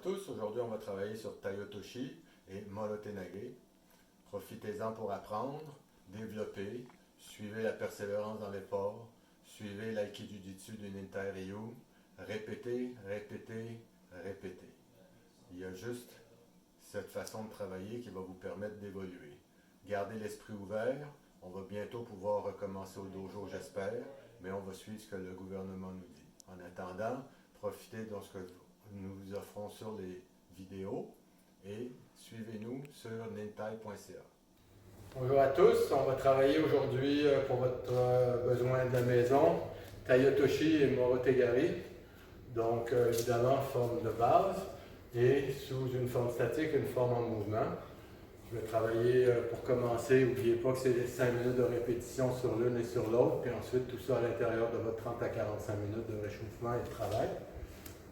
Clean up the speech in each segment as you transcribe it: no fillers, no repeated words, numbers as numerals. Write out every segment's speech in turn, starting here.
tous, aujourd'hui on va travailler sur Tayotoshi et Morotenage. Profitez-en pour apprendre, développer, suivez la persévérance dans l'effort, suivez l'aikijujitsu du Nintai Ryu, répétez, répétez, répétez. Il y a juste cette façon de travailler qui va vous permettre d'évoluer. Gardez l'esprit ouvert, on va bientôt pouvoir recommencer au dojo j'espère, mais on va suivre ce que le gouvernement nous dit. En attendant, profitez de ce que nous vous offrons sur les vidéos et suivez-nous sur nintai.ca. Bonjour à tous, on va travailler aujourd'hui pour votre besoin de la maison, Tayotoshi et Morotegari. Donc évidemment forme de base et sous une forme statique, une forme en mouvement. Je vais travailler pour commencer, n'oubliez pas que c'est 5 minutes de répétition sur l'une et sur l'autre, puis ensuite tout ça à l'intérieur de votre 30 à 45 minutes de réchauffement et de travail.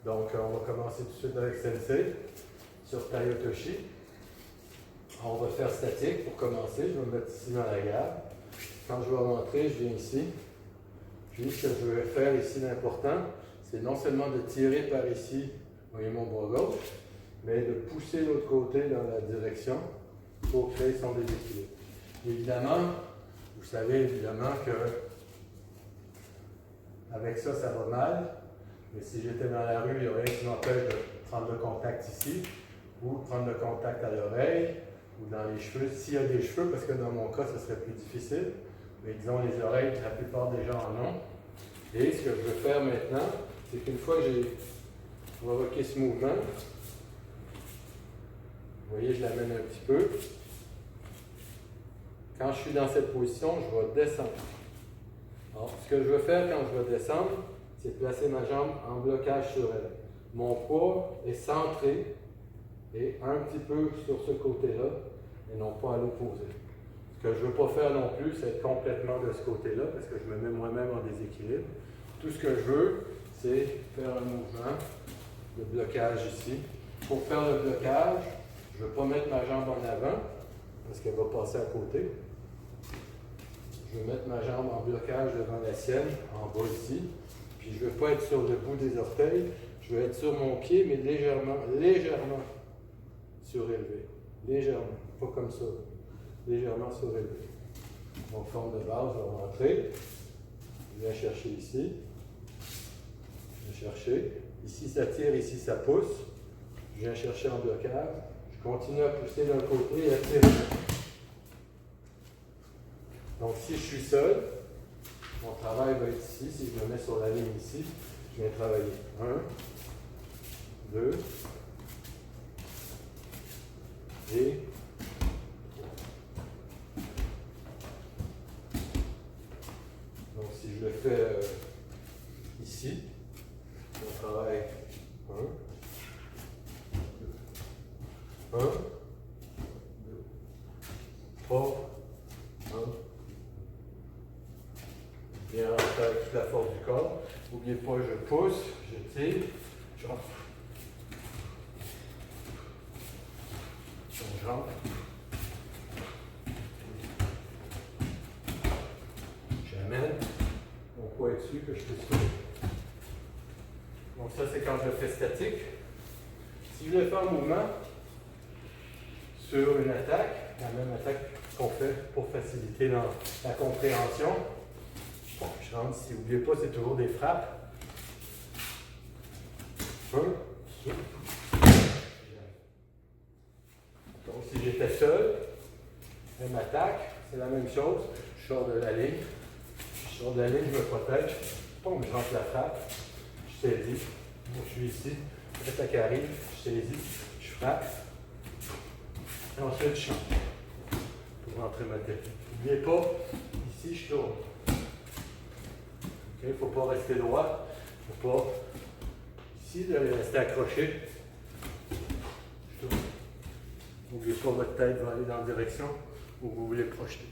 Donc on va commencer tout de suite avec Sensei sur Tayotoshi. On va faire statique pour commencer, je vais me mettre ici dans la garde. Quand je vais rentrer, je viens ici. Puis ce que je vais faire ici d'important, c'est non seulement de tirer par ici, vous voyez mon bras gauche, mais de pousser l'autre côté dans la direction pour créer son déséquilibre. Évidemment, vous savez évidemment que avec ça, ça va mal. Mais si j'étais dans la rue, il n'y a rien qui m'empêche de prendre le contact ici ou de prendre le contact à l'oreille ou dans les cheveux, s'il y a des cheveux, parce que dans mon cas, ce serait plus difficile. Mais disons les oreilles, la plupart des gens en ont. Et ce que je veux faire maintenant, c'est qu'une fois que j'ai provoqué ce mouvement, vous voyez, je l'amène un petit peu. Quand je suis dans cette position, je vais descendre. Alors, ce que je veux faire quand je vais descendre, c'est placer ma jambe en blocage sur elle. Mon poids est centré et un petit peu sur ce côté-là et non pas à l'opposé. Ce que je ne veux pas faire non plus, c'est être complètement de ce côté-là parce que je me mets moi-même en déséquilibre. Tout ce que je veux, c'est faire un mouvement de blocage ici. Pour faire le blocage, je ne veux pas mettre ma jambe en avant parce qu'elle va passer à côté. Je vais mettre ma jambe en blocage devant la sienne, en bas ici. Puis je ne veux pas être sur le bout des orteils, je veux être sur mon pied, mais légèrement surélevé. Légèrement, pas comme ça. Légèrement surélevé. Donc forme de base, je vais rentrer. Je viens chercher ici. Je viens chercher. Ici ça tire, ici ça pousse. Je viens chercher en blocage. Je continue à pousser d'un côté et à tirer. Donc si je suis seul, mon travail va être ici. Si je me mets sur la ligne ici, je viens travailler 1, 2 et 3. Donc si je le fais ici, mon travail 1, 2, 3, 1. Bien rentrer avec toute la force du corps. N'oubliez pas, je pousse, je tire, je rentre. Je rentre. J'amène. Mon poids est dessus que je peux soulever. Donc ça, c'est quand je le fais statique. Si je le fais en mouvement, sur une attaque, la même attaque qu'on fait pour faciliter la compréhension, bon, je rentre ici. N'oubliez pas, c'est toujours des frappes. Donc, si j'étais seul, elle m'attaque, c'est la même chose. Je sors de la ligne. Je sors de la ligne, je me protège. Bon, je rentre la frappe. Je saisis. Donc, je suis ici. L'attaque arrive. Je saisis. Je frappe. Et ensuite, je change pour rentrer ma tête. N'oubliez pas, ici, je tourne. Il ne faut pas rester droit. Il ne faut pas, ici, de rester accroché. Je tourne. N'oubliez pas, votre tête va aller dans la direction où vous voulez projeter.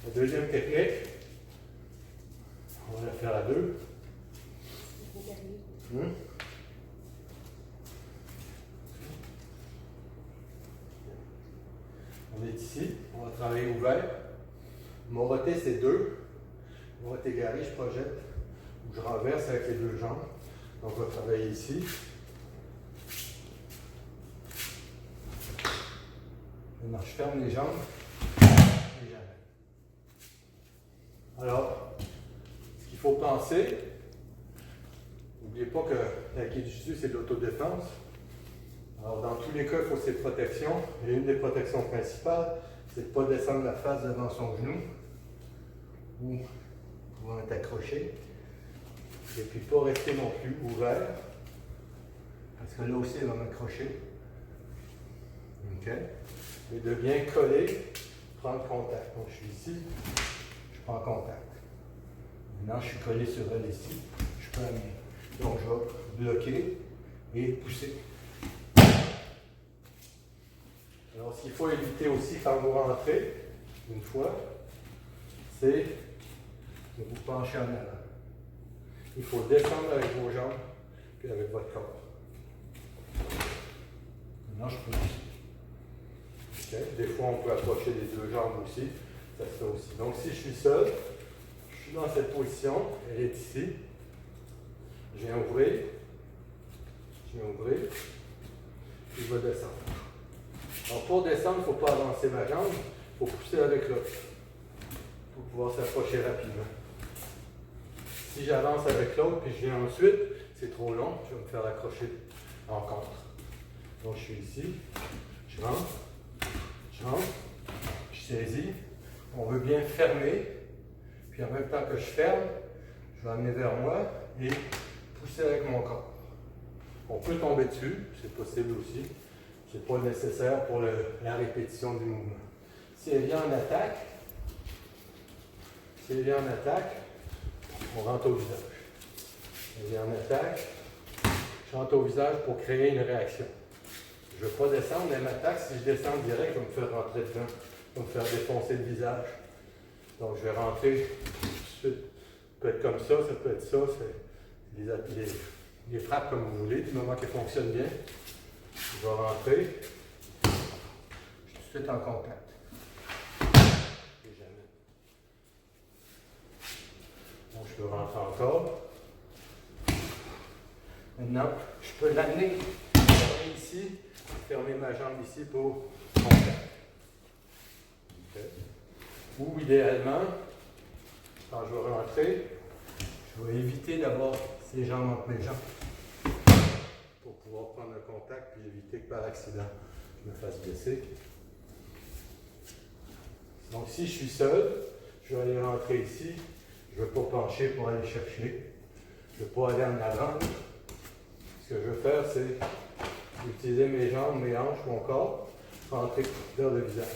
La deuxième technique, on va la faire à deux. On est ici, on va travailler ouvert. Moroté, c'est 2. Morotegari, je projette, ou je renverse avec les deux jambes. Donc, on va travailler ici. Maintenant, je ferme les jambes et j'amène. Alors, ce qu'il faut penser, n'oubliez pas que l'aïkido-jitsu, c'est de l'autodéfense. Alors, dans tous les cas, il faut ces protections. Et une des protections principales, c'est de ne pas descendre la face devant son genou ou pouvoir être accroché. Et puis, pas rester non plus ouvert, parce que là aussi, il va m'accrocher. OK? Et de bien coller, prendre contact. Donc, je suis ici, je prends contact. Maintenant, je suis collé sur elle ici, je peux amener. Donc, je vais bloquer et pousser. Alors, ce qu'il faut éviter aussi quand vous rentrez, une fois, c'est de vous pencher en avant. Il faut descendre avec vos jambes, puis avec votre corps. Maintenant, je peux aussi. Okay. Des fois, on peut approcher les deux jambes aussi. Ça se fait aussi. Donc, si je suis seul, je suis dans cette position, elle est ici. Je viens ouvrir, puis je vais descendre. Alors, pour descendre, il ne faut pas avancer ma jambe, il faut pousser avec l'autre pour pouvoir s'approcher rapidement. Si j'avance avec l'autre, puis je viens ensuite, c'est trop long, je vais me faire accrocher en contre. Donc, je suis ici, je rentre, je saisis. On veut bien fermer, puis en même temps que je ferme, je vais amener vers moi et pousser avec mon corps. On peut tomber dessus, c'est possible aussi. Ce n'est pas nécessaire pour la répétition du mouvement. Si elle vient en attaque, on rentre au visage. Elle vient en attaque, je rentre au visage pour créer une réaction. Je ne veux pas descendre, mais elle m'attaque. Si je descends direct, je vais me faire rentrer dedans. Je vais me faire défoncer le visage. Donc je vais rentrer tout de suite. Ça peut être comme ça peut être ça. C'est les frappes comme vous voulez, du moment qu'elles fonctionnent bien. Je vais rentrer. Je suis tout de suite en contact. Et j'amène. Donc je peux rentrer encore. Maintenant, je peux l'amener ici, fermer ma jambe ici pour contact. Okay. Ou idéalement, quand je vais rentrer, je vais éviter d'avoir ces jambes entre mes jambes pour pouvoir prendre un contact puis éviter que par accident je me fasse blesser. Donc si je suis seul, je vais aller rentrer ici. Je ne vais pas pencher pour aller chercher. Je ne vais pas aller en avant. Ce que je veux faire, c'est utiliser mes jambes, mes hanches, mon corps, rentrer vers le visage.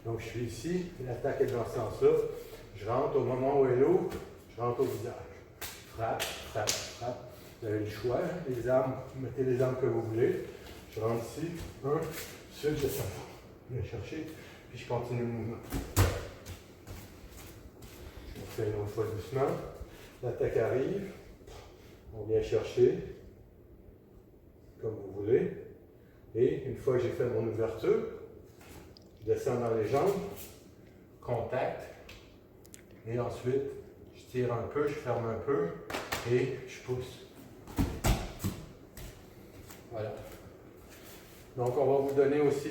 Donc je suis ici, l'attaque est dans ce sens-là. Je rentre au moment où elle ouvre, je rentre au visage. Frappe, frappe, frappe. Vous avez le choix, les armes, vous mettez les armes que vous voulez. Je rentre ici, ensuite je descends. Je vais chercher, puis je continue le mouvement. Je fais une autre fois doucement. L'attaque arrive, on vient chercher, comme vous voulez. Et une fois que j'ai fait mon ouverture, je descends dans les jambes, contact, et ensuite je tire un peu, je ferme un peu et je pousse. Voilà. Donc on va vous donner aussi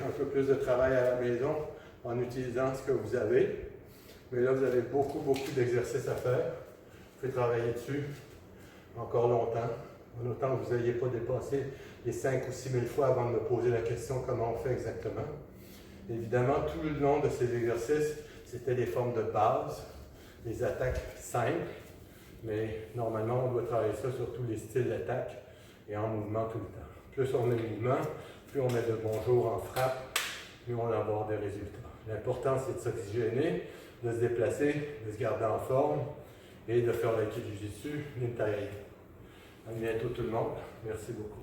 un peu plus de travail à la maison en utilisant ce que vous avez. Mais là vous avez beaucoup d'exercices à faire. Vous pouvez travailler dessus encore longtemps. En autant que vous n'ayez pas dépassé les 5 ou 6 000 fois avant de me poser la question comment on fait exactement. Évidemment, tout le long de ces exercices, c'était des formes de base, des attaques simples, mais normalement, on doit travailler ça sur tous les styles d'attaque et en mouvement tout le temps. Plus on met de mouvement, plus on met de bonjour en frappe, plus on va avoir des résultats. L'important, c'est de s'oxygéner, de se déplacer, de se garder en forme et de faire l'aïkido-jitsu, l'intaiai. À bientôt tout le monde. Merci beaucoup.